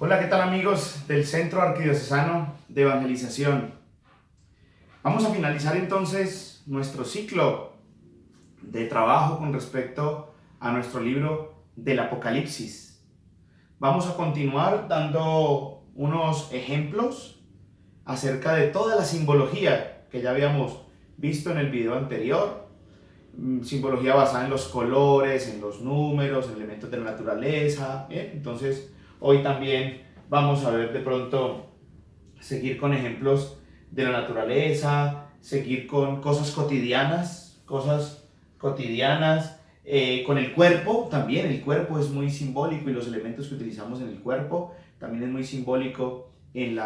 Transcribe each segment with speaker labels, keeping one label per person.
Speaker 1: Hola, ¿qué tal amigos del Centro Arquidiocesano de Evangelización? Vamos a finalizar entonces nuestro ciclo de trabajo con respecto a nuestro libro del Apocalipsis. Vamos a continuar dando unos ejemplos acerca de toda la simbología que ya habíamos visto en el video anterior. Simbología basada en los colores, en los números, en elementos de la naturaleza. Entonces, hoy también vamos a ver de pronto, seguir con ejemplos de la naturaleza, seguir con cosas cotidianas, con el cuerpo también. El cuerpo es muy simbólico y los elementos que utilizamos en el cuerpo también es muy simbólico en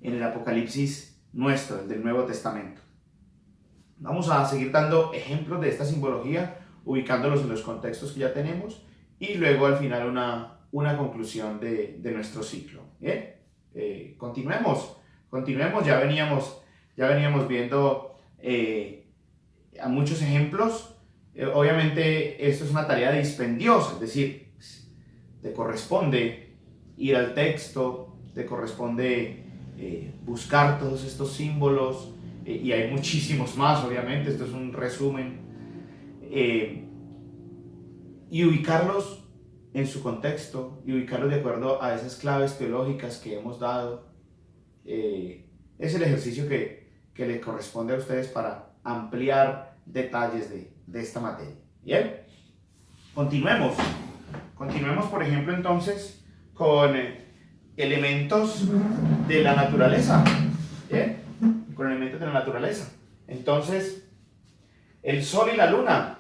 Speaker 1: el Apocalipsis nuestro, el del Nuevo Testamento. Vamos a seguir dando ejemplos de esta simbología, ubicándolos en los contextos que ya tenemos y luego al final una conclusión de nuestro ciclo. ¿Bien? Continuemos, ya veníamos viendo a muchos ejemplos. Obviamente esto es una tarea dispendiosa, es decir, te corresponde ir al texto, te corresponde buscar todos estos símbolos, y hay muchísimos más, obviamente, esto es un resumen, y ubicarlos en su contexto, y ubicarlos de acuerdo a esas claves teológicas que hemos dado. Es el ejercicio que le corresponde a ustedes para ampliar detalles de esta materia. Bien, continuemos, por ejemplo, entonces, con elementos de la naturaleza. Bien, con elementos de la naturaleza. Entonces, el sol y la luna,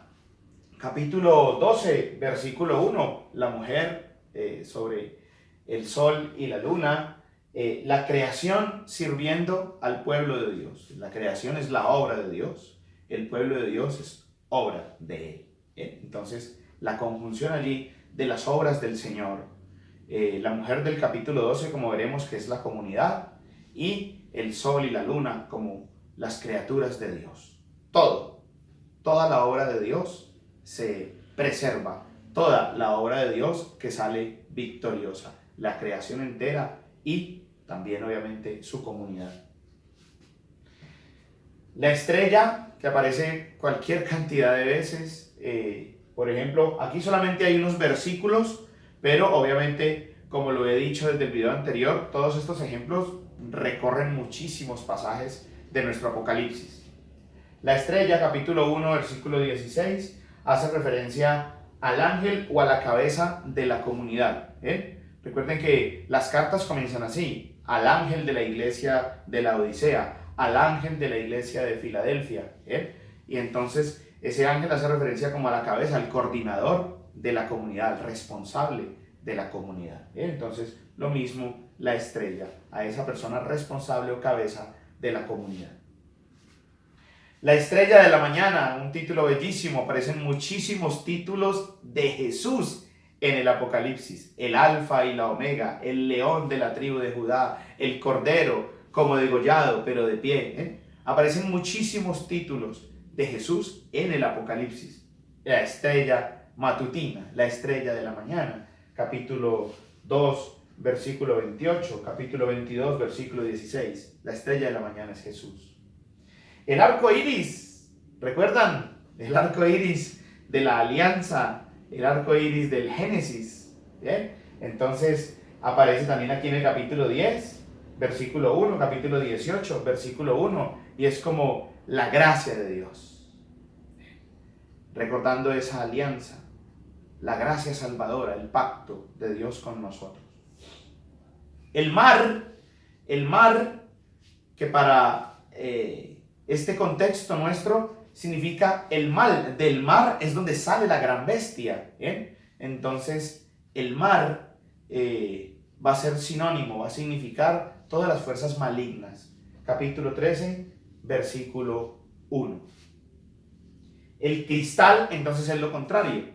Speaker 1: capítulo 12, versículo 1, la mujer sobre el sol y la luna, la creación sirviendo al pueblo de Dios. La creación es la obra de Dios, el pueblo de Dios es obra de Él. Entonces, la conjunción allí de las obras del Señor, la mujer del capítulo 12, como veremos que es la comunidad, y el sol y la luna como las criaturas de Dios. Toda la obra de Dios se preserva, toda la obra de Dios que sale victoriosa, la creación entera y también obviamente su comunidad. La estrella, que aparece cualquier cantidad de veces, por ejemplo, aquí solamente hay unos versículos, pero obviamente, como lo he dicho desde el video anterior, todos estos ejemplos recorren muchísimos pasajes de nuestro Apocalipsis. La estrella, capítulo 1, versículo 16, hace referencia al ángel o a la cabeza de la comunidad. Recuerden que las cartas comienzan así: al ángel de la iglesia de la Odisea, al ángel de la iglesia de Filadelfia. Y entonces ese ángel hace referencia como a la cabeza, al coordinador de la comunidad, al responsable de la comunidad. Entonces, lo mismo la estrella, a esa persona responsable o cabeza de la comunidad. La estrella de la mañana, un título bellísimo, aparecen muchísimos títulos de Jesús en el Apocalipsis: el alfa y la omega, el león de la tribu de Judá, el cordero como degollado pero de pie. Aparecen muchísimos títulos de Jesús en el Apocalipsis. La estrella matutina, la estrella de la mañana, capítulo 2, versículo 28, capítulo 22, versículo 16. La estrella de la mañana es Jesús. El arco iris, ¿recuerdan? El arco iris de la alianza, el arco iris del Génesis. ¿Bien? Entonces aparece también aquí en el capítulo 10, versículo 1, capítulo 18, versículo 1, y es como la gracia de Dios. Recordando esa alianza, la gracia salvadora, el pacto de Dios con nosotros. El mar que para este contexto nuestro significa el mal. Del mar es donde sale la gran bestia. Entonces el mar va a ser sinónimo, va a significar todas las fuerzas malignas. Capítulo 13, versículo 1. El cristal entonces es lo contrario.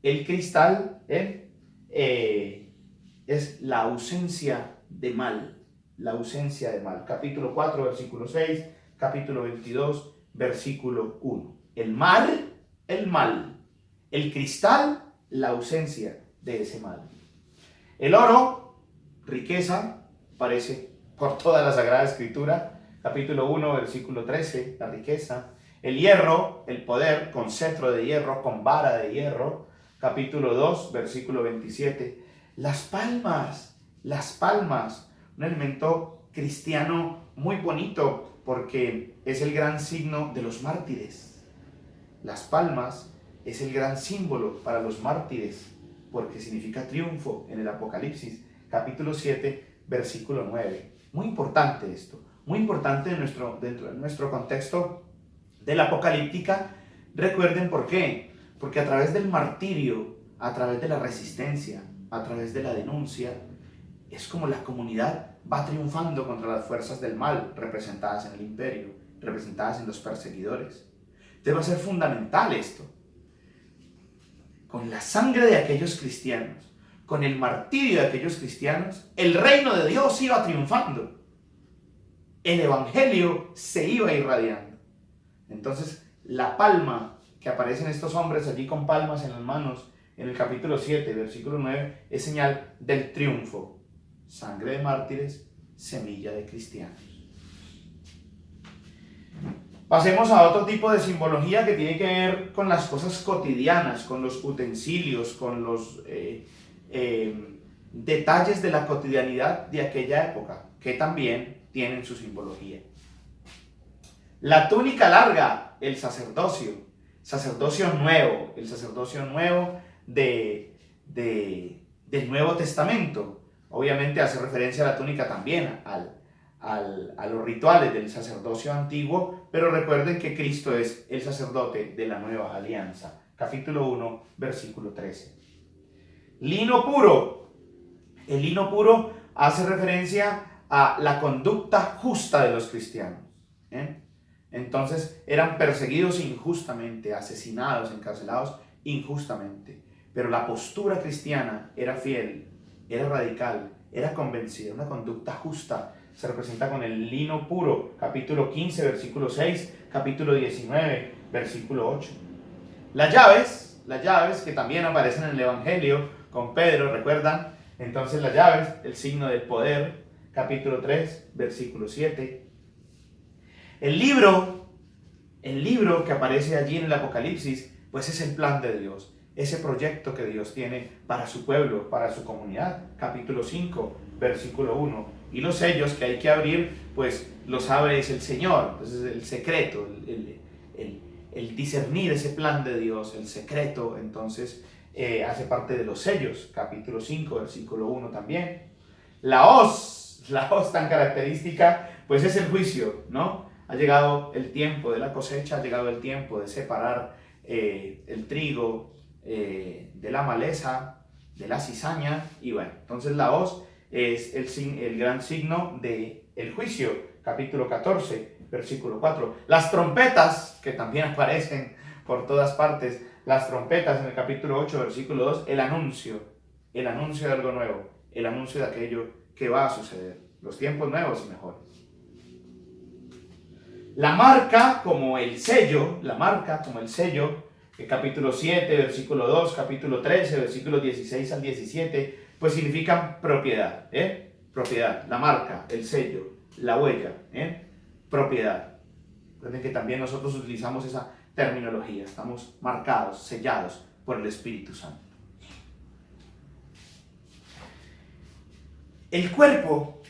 Speaker 1: El cristal es la ausencia de mal. La ausencia de mal. Capítulo 4, versículo 6. Capítulo 22, versículo 1. El mar, el mal. El cristal, la ausencia de ese mal. El oro riqueza, aparece por toda la Sagrada Escritura. Capítulo 1, versículo 13, la riqueza. El hierro, el poder, con cetro de hierro, con vara de hierro. Capítulo 2, versículo 27. Las palmas, un elemento cristiano muy bonito porque es el gran signo de los mártires. Las palmas es el gran símbolo para los mártires porque significa triunfo en el Apocalipsis, capítulo 7, versículo 9. Muy importante esto, muy importante dentro de nuestro contexto de la apocalíptica. Recuerden por qué, porque a través del martirio, a través de la resistencia, a través de la denuncia, es como la comunidad va triunfando contra las fuerzas del mal representadas en el imperio, representadas en los perseguidores. Entonces va a ser fundamental esto. Con la sangre de aquellos cristianos, con el martirio de aquellos cristianos, el reino de Dios iba triunfando. El evangelio se iba irradiando. Entonces, la palma que aparecen estos hombres allí con palmas en las manos, en el capítulo 7, versículo 9, es señal del triunfo. Sangre de mártires, semilla de cristianos. Pasemos a otro tipo de simbología que tiene que ver con las cosas cotidianas, con los utensilios, con los detalles de la cotidianidad de aquella época, que también tienen su simbología. La túnica larga, el sacerdocio nuevo, el sacerdocio nuevo del Nuevo Testamento. Obviamente hace referencia a la túnica también a los rituales del sacerdocio antiguo, pero recuerden que Cristo es el sacerdote de la nueva alianza. Capítulo 1, versículo 13. Lino puro. El lino puro hace referencia a la conducta justa de los cristianos. Entonces eran perseguidos injustamente, asesinados, encarcelados injustamente. Pero la postura cristiana era fiel, era radical, era convencida, una conducta justa. Se representa con el lino puro, capítulo 15, versículo 6, capítulo 19, versículo 8. Las llaves que también aparecen en el Evangelio con Pedro, ¿recuerdan? Entonces las llaves, el signo del poder, capítulo 3, versículo 7. El libro que aparece allí en el Apocalipsis, pues es el plan de Dios, ese proyecto que Dios tiene para su pueblo, para su comunidad, capítulo 5, versículo 1. Y los sellos que hay que abrir, pues los abre es el Señor. Entonces el secreto, el discernir ese plan de Dios, el secreto, entonces hace parte de los sellos, capítulo 5, versículo 1 también. La hoz tan característica, pues es el juicio, ¿no? Ha llegado el tiempo de la cosecha, ha llegado el tiempo de separar el trigo de la maleza, de la cizaña, y bueno, entonces la hoz es el gran signo del juicio, capítulo 14, versículo 4. Las trompetas, que también aparecen por todas partes, las trompetas en el capítulo 8, versículo 2, el anuncio de algo nuevo, el anuncio de aquello que va a suceder, los tiempos nuevos y mejores. La marca como el sello, el capítulo 7, versículo 2, capítulo 13, versículos 16 al 17, pues significan propiedad, propiedad, la marca, el sello, la huella, propiedad. Recuerden que también nosotros utilizamos esa terminología, estamos marcados, sellados por el Espíritu Santo. El cuerpo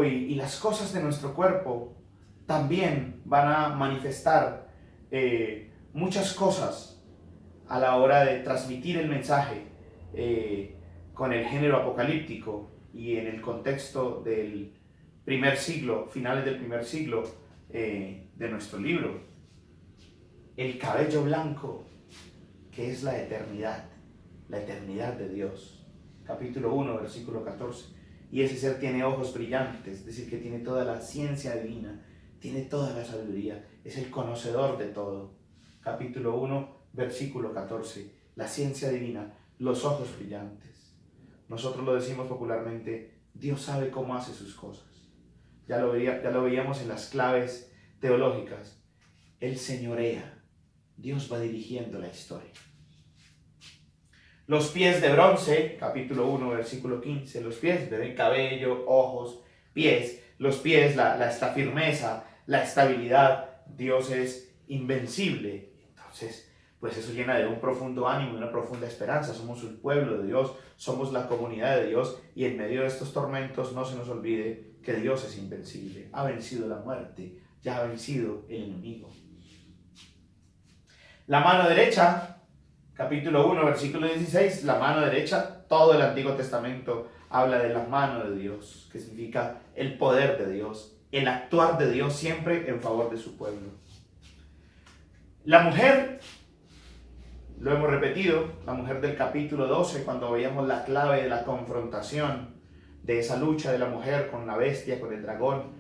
Speaker 1: y las cosas de nuestro cuerpo también van a manifestar muchas cosas a la hora de transmitir el mensaje con el género apocalíptico y en el contexto del primer siglo, finales del primer siglo de nuestro libro. El cabello blanco, que es la eternidad de Dios. Capítulo 1, versículo 14. Y ese ser tiene ojos brillantes, es decir, que tiene toda la ciencia divina, tiene toda la sabiduría, es el conocedor de todo. Capítulo 1, versículo 14. La ciencia divina, los ojos brillantes. Nosotros lo decimos popularmente, Dios sabe cómo hace sus cosas. Ya lo veíamos en las claves teológicas. Él señorea, Dios va dirigiendo la historia. Los pies de bronce, capítulo 1, versículo 15, los pies, ven cabello, ojos, pies, los pies, esta firmeza, la estabilidad. Dios es invencible. Entonces, pues eso llena de un profundo ánimo, de una profunda esperanza. Somos el pueblo de Dios, somos la comunidad de Dios, y en medio de estos tormentos no se nos olvide que Dios es invencible. Ha vencido la muerte, ya ha vencido el enemigo. La mano derecha, capítulo 1, versículo 16, la mano derecha, todo el Antiguo Testamento habla de la mano de Dios, que significa el poder de Dios, el actuar de Dios siempre en favor de su pueblo. La mujer, lo hemos repetido, la mujer del capítulo 12, cuando veíamos la clave de la confrontación, de esa lucha de la mujer con la bestia, con el dragón,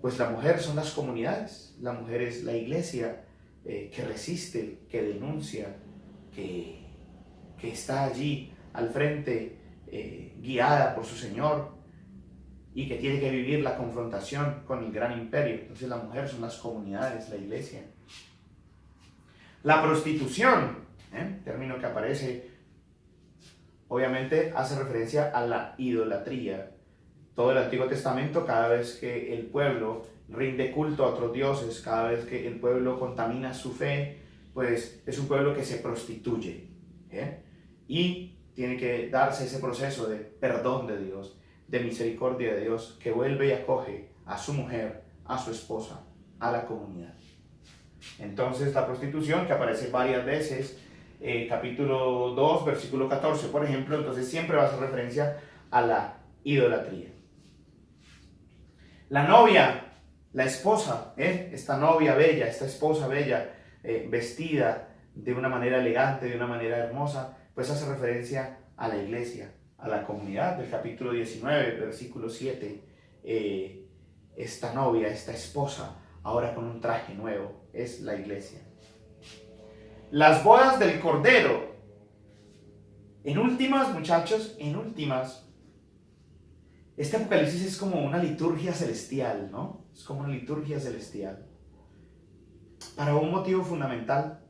Speaker 1: pues la mujer son las comunidades, la mujer es la iglesia, que resiste, que denuncia, que está allí al frente, guiada por su Señor, y que tiene que vivir la confrontación con el gran imperio. Entonces la mujer son las comunidades, la iglesia. La prostitución, término que aparece, obviamente hace referencia a la idolatría. Todo el Antiguo Testamento, cada vez que el pueblo rinde culto a otros dioses, cada vez que el pueblo contamina su fe, pues es un pueblo que se prostituye. Y tiene que darse ese proceso de perdón de Dios, de misericordia de Dios, que vuelve y acoge a su mujer, a su esposa, a la comunidad. Entonces la prostitución, que aparece varias veces, capítulo 2, versículo 14, por ejemplo, entonces siempre va a hacer referencia a la idolatría. La novia, la esposa, esta novia bella, esta esposa bella, vestida de una manera elegante, de una manera hermosa, pues hace referencia a la iglesia, a la comunidad del capítulo 19, versículo 7. Esta novia, esta esposa, ahora con un traje nuevo, es la iglesia. Las bodas del Cordero. En últimas, muchachos, en últimas, este Apocalipsis es como una liturgia celestial, ¿no? Es como una liturgia celestial. Para un motivo fundamental,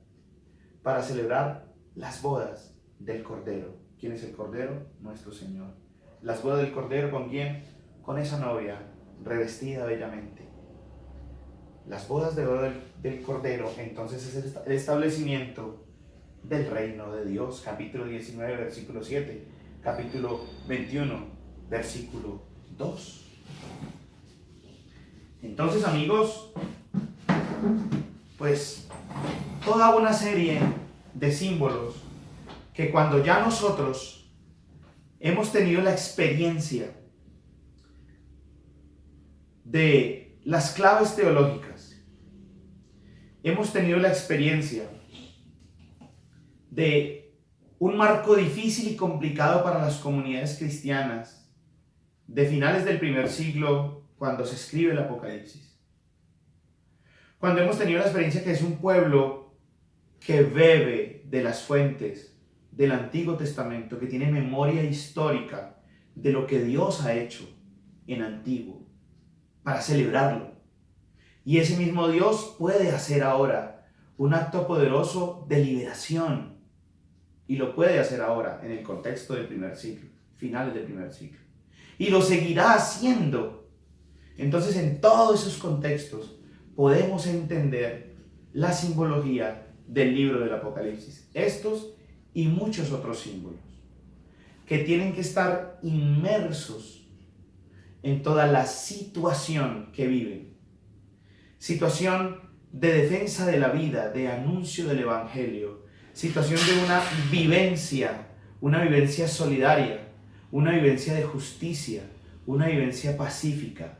Speaker 1: para celebrar las bodas del Cordero. ¿Quién es el Cordero? Nuestro Señor. Las bodas del Cordero, ¿con quién? Con esa novia revestida bellamente. Las bodas del Cordero, entonces, es el establecimiento del reino de Dios. Capítulo 19, versículo 7. Capítulo 21, versículo 2. Entonces, amigos, pues toda una serie de símbolos que cuando ya nosotros hemos tenido la experiencia de las claves teológicas, hemos tenido la experiencia de un marco difícil y complicado para las comunidades cristianas de finales del primer siglo, cuando se escribe el Apocalipsis. Cuando hemos tenido la experiencia que es un pueblo que bebe de las fuentes del Antiguo Testamento, que tiene memoria histórica de lo que Dios ha hecho en antiguo, para celebrarlo. Y ese mismo Dios puede hacer ahora un acto poderoso de liberación, y lo puede hacer ahora en el contexto del primer siglo, finales del primer siglo, y lo seguirá haciendo. Entonces, en todos esos contextos podemos entender la simbología del libro del Apocalipsis, estos y muchos otros símbolos que tienen que estar inmersos en toda la situación que viven, situación de defensa de la vida, de anuncio del Evangelio, situación de una vivencia solidaria, una vivencia de justicia, una vivencia pacífica,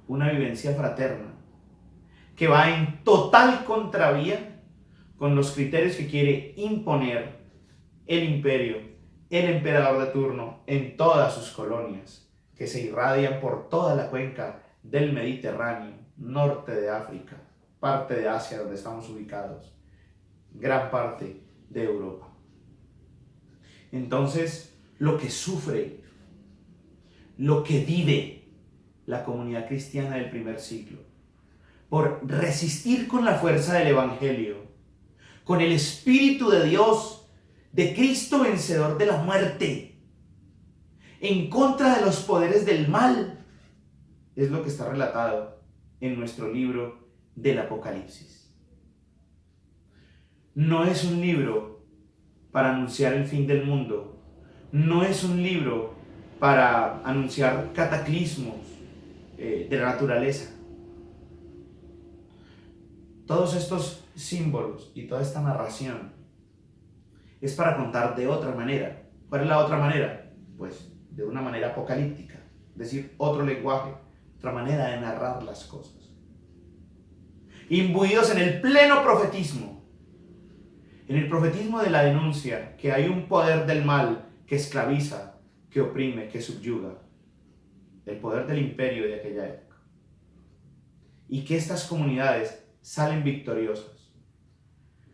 Speaker 1: una vivencia fraterna, que va en total contravía con los criterios que quiere imponer el imperio, el emperador de turno en todas sus colonias, que se irradian por toda la cuenca del Mediterráneo, norte de África, parte de Asia donde estamos ubicados, gran parte de Europa. Entonces, lo que sufre, lo que vive la comunidad cristiana del primer siglo, por resistir con la fuerza del Evangelio, con el Espíritu de Dios de Cristo vencedor de la muerte, en contra de los poderes del mal. Es lo que está relatado en nuestro libro del Apocalipsis. No es un libro para anunciar el fin del mundo. No es un libro para anunciar cataclismos de la naturaleza. Todos estos símbolos y toda esta narración es para contar de otra manera. ¿Cuál es la otra manera? Pues de una manera apocalíptica, es decir, otro lenguaje, otra manera de narrar las cosas. Imbuidos en el pleno profetismo, en el profetismo de la denuncia que hay un poder del mal que esclaviza, que oprime, que subyuga, el poder del imperio de aquella época. Y que estas comunidades salen victoriosas.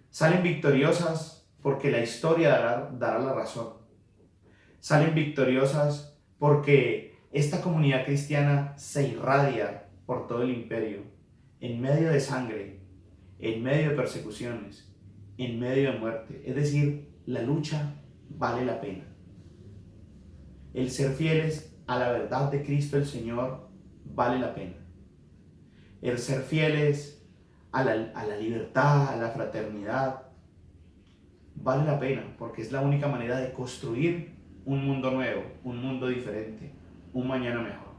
Speaker 1: Salen victoriosas porque la historia dará la razón. Salen victoriosas porque esta comunidad cristiana se irradia por todo el imperio, en medio de sangre, en medio de persecuciones, en medio de muerte. Es decir, la lucha vale la pena. El ser fieles a la verdad de Cristo el Señor vale la pena. El ser fieles a la libertad, a la fraternidad, vale la pena, porque es la única manera de construir un mundo nuevo, un mundo diferente, un mañana mejor.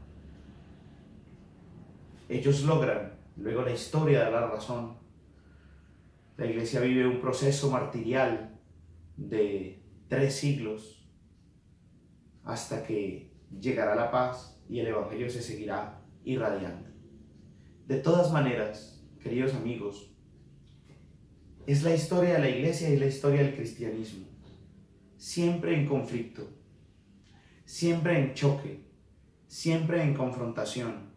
Speaker 1: Ellos logran, luego la historia da la razón. La iglesia vive un proceso martirial de 3 siglos hasta que llegará la paz y el evangelio se seguirá irradiando. De todas maneras, queridos amigos, es la historia de la iglesia y la historia del cristianismo, siempre en conflicto, siempre en choque, siempre en confrontación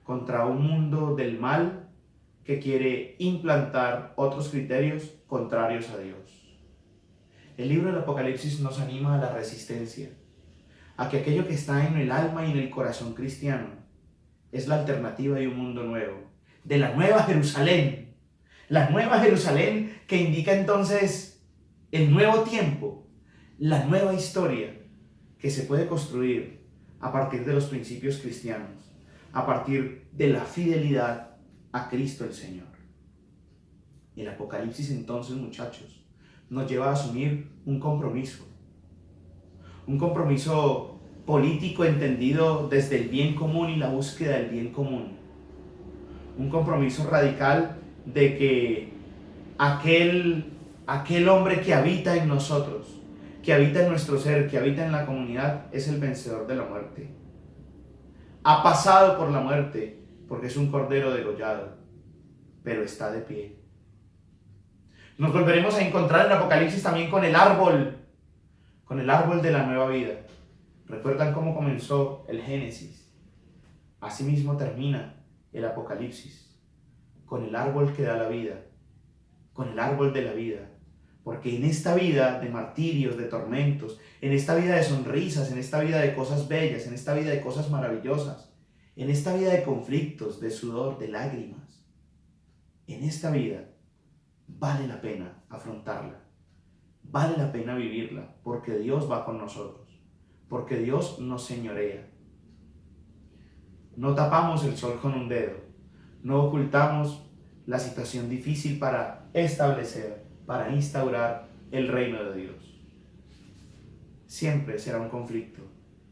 Speaker 1: contra un mundo del mal que quiere implantar otros criterios contrarios a Dios. El libro del Apocalipsis nos anima a la resistencia, a que aquello que está en el alma y en el corazón cristiano es la alternativa de un mundo nuevo, de la nueva Jerusalén. La nueva Jerusalén que indica entonces el nuevo tiempo, la nueva historia que se puede construir a partir de los principios cristianos, a partir de la fidelidad a Cristo el Señor. El Apocalipsis entonces, muchachos, nos lleva a asumir un compromiso político entendido desde el bien común y la búsqueda del bien común. Un compromiso radical de que aquel hombre que habita en nosotros, que habita en nuestro ser, que habita en la comunidad, es el vencedor de la muerte. Ha pasado por la muerte porque es un cordero degollado, pero está de pie. Nos volveremos a encontrar en Apocalipsis también con el árbol de la nueva vida. ¿Recuerdan cómo comenzó el Génesis? Asimismo termina el Apocalipsis, con el árbol que da la vida, con el árbol de la vida. Porque en esta vida de martirios, de tormentos, en esta vida de sonrisas, en esta vida de cosas bellas, en esta vida de cosas maravillosas, en esta vida de conflictos, de sudor, de lágrimas, en esta vida vale la pena afrontarla, vale la pena vivirla, porque Dios va con nosotros, porque Dios nos señorea. No tapamos el sol con un dedo, no ocultamos la situación difícil para establecer, para instaurar el reino de Dios. Siempre será un conflicto,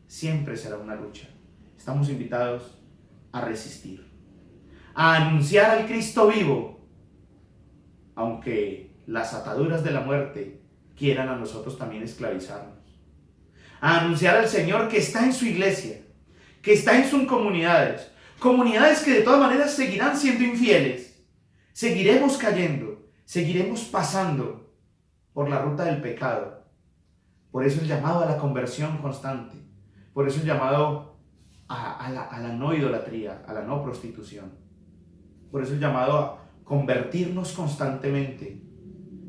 Speaker 1: siempre será una lucha. Estamos invitados a resistir, a anunciar al Cristo vivo, aunque las ataduras de la muerte quieran a nosotros también esclavizarnos. A anunciar al Señor que está en su iglesia, que está en sus comunidades, comunidades que de todas maneras seguirán siendo infieles. Seguiremos cayendo, seguiremos pasando por la ruta del pecado. Por eso el llamado a la conversión constante, por eso el llamado a la no idolatría, a la no prostitución. Por eso el llamado a convertirnos constantemente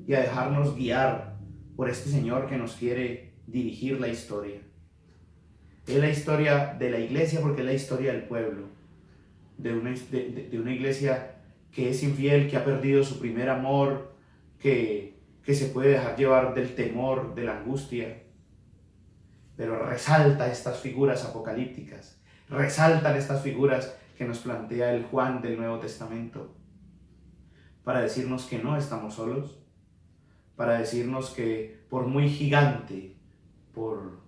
Speaker 1: y a dejarnos guiar por este Señor que nos quiere dirigir la historia. Es la historia de la iglesia porque es la historia del pueblo, de una iglesia que es infiel, que ha perdido su primer amor, que que se puede dejar llevar del temor, de la angustia, pero resalta estas figuras apocalípticas, resaltan estas figuras que nos plantea el Juan del Nuevo Testamento, para decirnos que no estamos solos, para decirnos que por muy gigante, por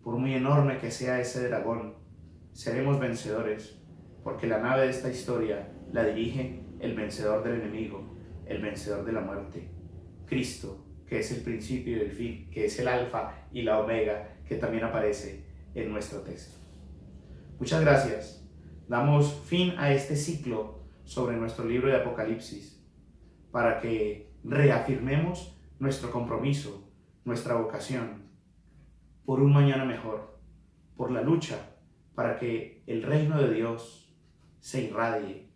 Speaker 1: muy enorme que sea ese dragón, seremos vencedores, porque la nave de esta historia la dirige el vencedor del enemigo, el vencedor de la muerte, Cristo, que es el principio y el fin, que es el alfa y la omega, que también aparece en nuestro texto. Muchas gracias. Damos fin a este ciclo sobre nuestro libro de Apocalipsis, para que reafirmemos nuestro compromiso, nuestra vocación, por un mañana mejor, por la lucha para que el reino de Dios se irradie,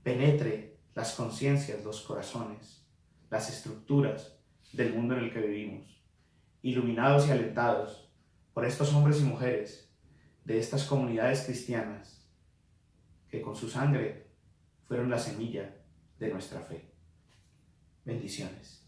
Speaker 1: penetre las conciencias, los corazones, las estructuras del mundo en el que vivimos, iluminados y alentados por estos hombres y mujeres de estas comunidades cristianas que con su sangre fueron la semilla de nuestra fe. Bendiciones.